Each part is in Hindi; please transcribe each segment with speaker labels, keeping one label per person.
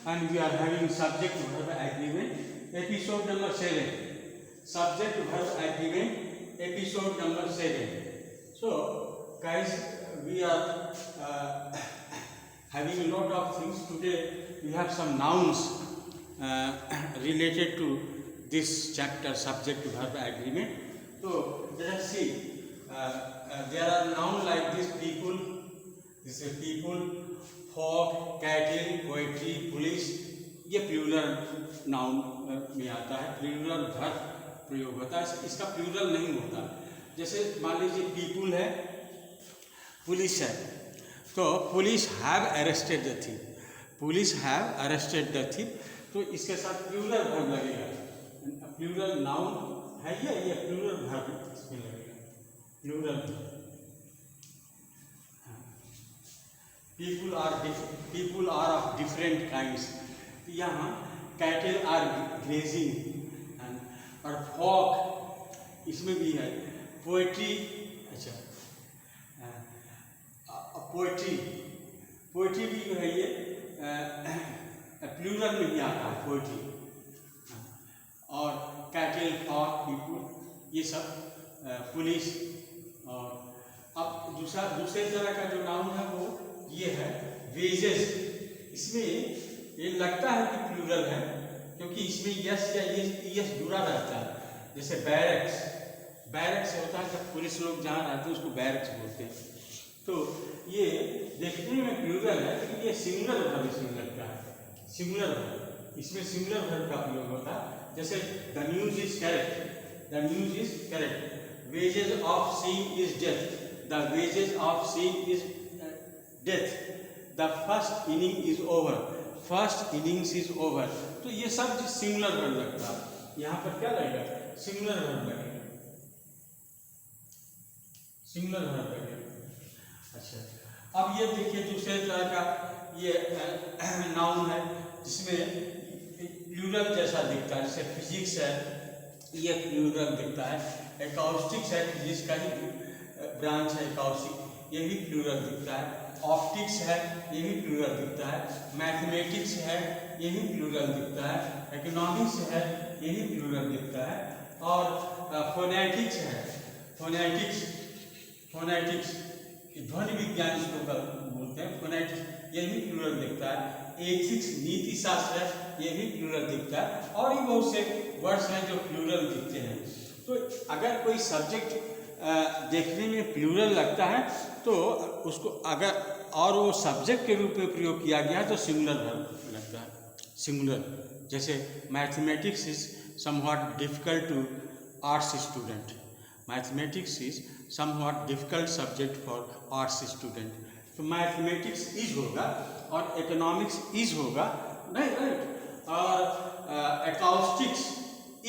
Speaker 1: and we are having subject verb agreement, episode number 7. Subject verb agreement, episode number 7. So, guys, we are having a lot of things today. We have some nouns related to this chapter, subject verb agreement. So, let us see. There are nouns like this: people. This is people, folk, cattle, poetry, police. ये प्लूरल नाउन में आता है, प्लूरल वर्ब प्रयोग होता है, इसका प्लूरल नहीं होता। जैसे मान लीजिए पीपुल है, पुलिस है, तो police have arrested the thief, police have arrested the thief, तो इसके साथ प्लूरल वर्ब लगेगा। प्लूरल नाउन है ये प्लूरल वर्ब इसमें लगेगा, plural. people are of different kinds. यहाँ cattle are grazing और folk इसमें भी है, poetry, अच्छा poetry भी जो है ये प्लूरल में भी आता है poetry, और cattle, folk, people ये सब पुलिस। और अब दूसरे तरह का जो नाउन है वो ये है वेजेस। इसमें ये लगता है कि प्लूरल है क्योंकि इसमें यस या यस जुड़ा रहता है। जैसे बैरक्स होता है, जब पुलिस लोग जहाँ रहते हैं उसको बैरक्स बोलते हैं। तो ये देखने में प्लूरल है लेकिन ये सिंगुलर वर्ब इसमें लगता है, सिंगुलर वर्ब, इसमें सिंगुलर वर्ब का प्रयोग होता है। जैसे the news is correct, the news is correct, wages of seeing is death, the wages of seeing is death, the first inning is over, first innings is over. तो ये सब सिंगुलर वर्ब लगता है। यहाँ पर क्या लगेगा? सिंगुलर वर्ब लगेगा, सिंगुलर वर्ब लगेगा। अच्छा, अब ये देखिए दूसरे तरह का ये नाउन है जिसमें प्लूरल जैसा दिखता है। जैसे फिजिक्स है, ये प्लूरल दिखता है। एकॉस्टिक्स है, फिजिक्स का ही ब्रांच है एकॉस्टिक, ये भी प्लूरल दिखता है। ऑप्टिक्स है, ये भी प्लूरल दिखता है। मैथमेटिक्स है, ये भी प्लूरल दिखता है। इकोनॉमिक्स है, ये भी प्लूरल दिखता है। और फोनेटिक्स है, फोनेटिक्स ध्वनि विज्ञान इसको बोलते हैं, फोनेटिक्स ये भी प्लूरल दिखता है। एथिक्स नीति शास्त्र है, ये भी प्लूरल दिखता है। और भी बहुत से वर्ड्स हैं जो प्लूरल दिखते हैं। तो अगर कोई सब्जेक्ट देखने में प्लूरल लगता है तो उसको अगर और वो सब्जेक्ट के रूप में प्रयोग किया गया है तो सिंगुलर वर्ब लगता है, सिंगुलर। जैसे mathematics is somewhat difficult to arts student, mathematics is somewhat difficult subject for arts student. तो मैथमेटिक्स इज होगा और इकोनॉमिक्स इज होगा, नहीं राइट, और एकॉस्टिक्स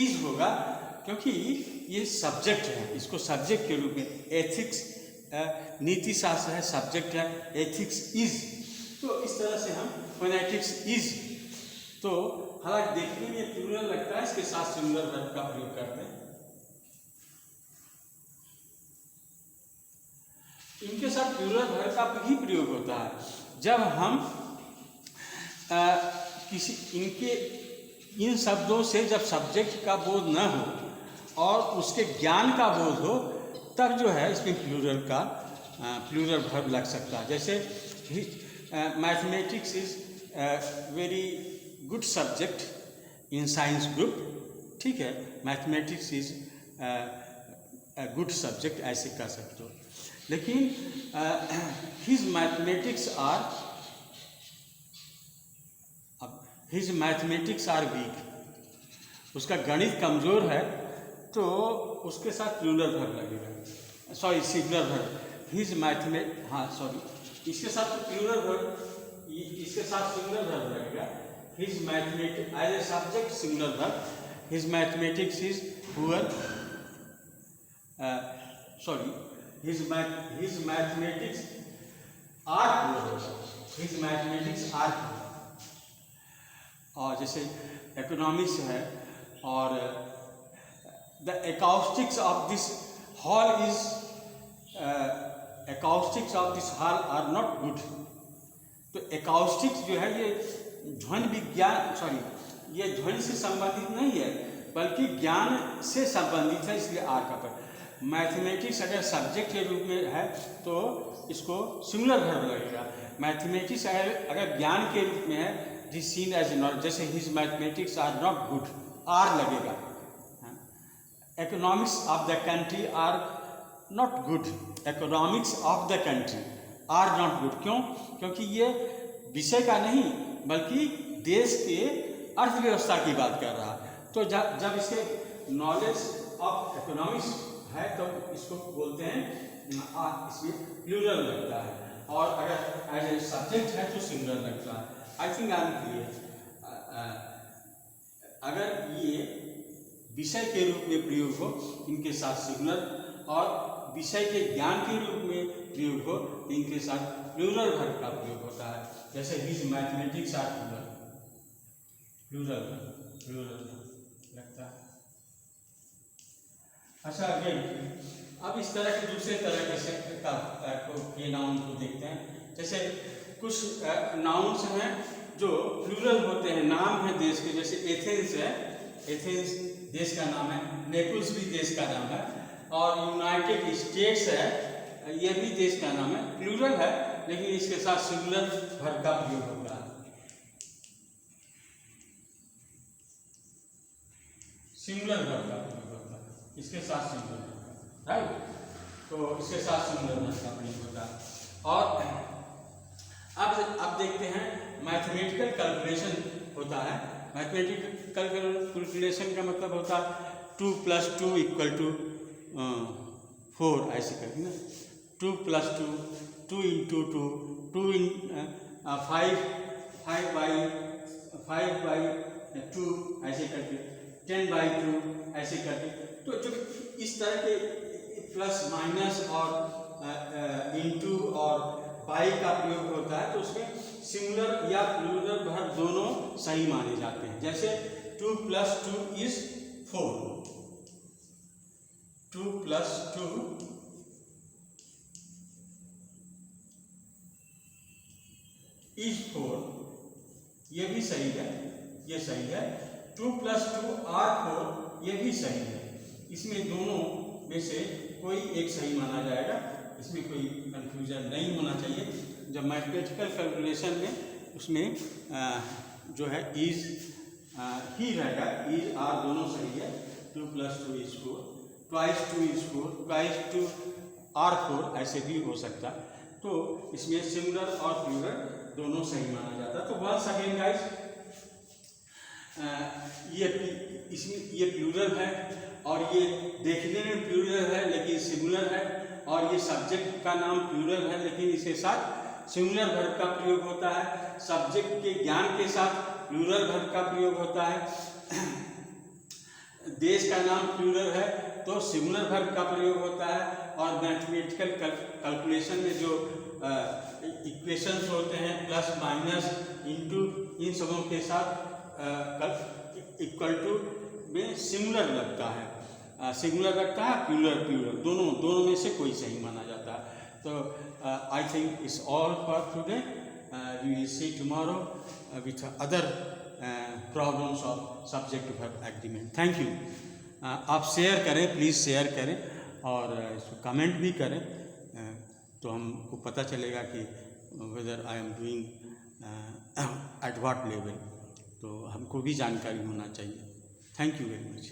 Speaker 1: इज होगा क्योंकि ये सब्जेक्ट है, इसको सब्जेक्ट के रूप में। एथिक्स नीति शास्त्र है, सब्जेक्ट है, एथिक्स इज। तो इस तरह से हम फोनेटिक्स इज, तो हालांकि देखने में प्लूरल लगता है, इसके साथ सिंगुलर वर्ब का प्रयोग करते हैं। इनके साथ प्लूरल वर्ब का भी प्रयोग होता है जब हम इन शब्दों से जब सब्जेक्ट का बोध न हो और उसके ज्ञान का बोध हो तब जो है इसमें प्लूरल वर्ब लग सकता है। जैसे mathematics is very good subject in science group, ठीक है, मैथमेटिक्स इज गुड सब्जेक्ट ऐसे कह सकते हो। लेकिन हिज मैथमेटिक्स आर वीक, उसका गणित कमज़ोर है तो उसके साथ प्लूरल वर्ब लगेगा, सॉरी सिंगुलर वर्ब। हिज इसके साथ तो प्लूरल वर्ब, इसके साथ सिंगुलर वर्ब लगेगा। His mathematics as a subject singular verb, his mathematics is poor, sorry his mathematics are poor, his mathematics are poor. और जैसे इकोनॉमिक्स है, और the acoustics of this hall are not good। तो acoustics जो है ये ध्वनि विज्ञान ये ध्वनि से संबंधित नहीं है बल्कि ज्ञान से संबंधित है, इसलिए आर का पर। मैथमेटिक्स अगर सब्जेक्ट के रूप में है तो इसको सिंगुलर वर्ब लगेगा। मैथमेटिक्स अगर ज्ञान के रूप में है, दिस सीन एज नॉट, जैसे his mathematics are not good, are लगेगा। Economics of the country are not good, economics of the country are not good. क्यों? क्योंकि ये विषय का नहीं बल्कि देश के अर्थव्यवस्था की बात कर रहा है। तो जब इसके नॉलेज ऑफ इकोनॉमिक्स है तो इसको बोलते हैं, इसमें प्लूरल लगता है, और अगर एज ए सब्जेक्ट है तो सिंगुलर लगता है। I think I am clear. अगर ये विषय के रूप में प्रयोग हो इनके साथ सिंगुलर, और विषय के ज्ञान के रूप में प्रयोग हो इनके साथ प्लूरल वर्ब का प्रयोग होता है। जैसे हिज मैथमेटिक्स आर प्लूरल लगता है। अच्छा, अगेन अब इस तरह के दूसरे तरह के नाउन को देखते हैं। जैसे कुछ नाउन्स हैं जो प्लूरल होते हैं, नाम है देश के, जैसे एथेंस है, एथेंस देश का नाम है, नेपल्स भी देश का नाम है, और यूनाइटेड स्टेट्स है, ये भी देश का नाम है। प्लूरल है लेकिन इसके साथ सिंगुलर वर्ब का प्रयोग होता है। सिंगुलर वर्ब का प्रयोग होता है, इसके साथ सिंगुलर वर्ब का, राइट। तो इसके साथ सिंगुलर वर्ब का प्रयोग होता है। और अब देखते हैं मैथमेटिकल कैलकुलेशन होता है। मैथमेटिकल कैलकुलेशन का मतलब होता है 2 + 2 = 4, ऐसे करके ना, 2 + 2, 2 × 2, 2 × 5/2 ऐसे करके, 10/2 ऐसे करके। तो जो इस तरह के प्लस माइनस और इंटू और बाई का प्रयोग होता है तो उसमें सिंगुलर या प्लूरल वर्ब दोनों सही माने जाते हैं। जैसे 2 + 2 = 4, 2 + 2 = 4, ये भी सही है, ये सही है। 2 + 2 = 4, ये भी सही है। इसमें दोनों में से कोई एक सही माना जाएगा, इसमें कोई कंफ्यूजन नहीं होना चाहिए। जब मैथमेटिकल कैलकुलेशन में उसमें जो है इज ही रहेगा, इज आर दोनों सही है। 2 + 2 = 4, 2 × 2 = 4, 2 × 2 = 4, ऐसे भी हो सकता है। तो इसमें सिंगुलर और प्लूरल दोनों सही माना जाता है। तो वंस अगेन गाइस, ये प्लूरल है और ये देखने में प्लूरल है लेकिन सिंगुलर है, और ये सब्जेक्ट का नाम प्लूरल है लेकिन इसके साथ सिंगुलर वर्ब का प्रयोग होता है। सब्जेक्ट के ज्ञान के साथ प्लूरल वर्ब का प्रयोग होता है। देश का नाम प्लूरल है तो सिंगुलर वर्ब का प्रयोग होता है। और मैथमेटिकल कैलकुलेशन में जो इक्वेशंस होते हैं, प्लस माइनस इंटू, इन सबों के साथ = में सिंगुलर लगता है, सिंगुलर लगता है, प्लूरल दोनों में से कोई सही माना जाता है। तो I think it's all for today. We will see tomorrow with other problems of subject verb agreement. Thank you. आप शेयर करें, प्लीज़ शेयर करें और इसको कमेंट भी करें, तो हमको पता चलेगा कि whether I am doing at what level, तो हमको भी जानकारी होना चाहिए। Thank you very much.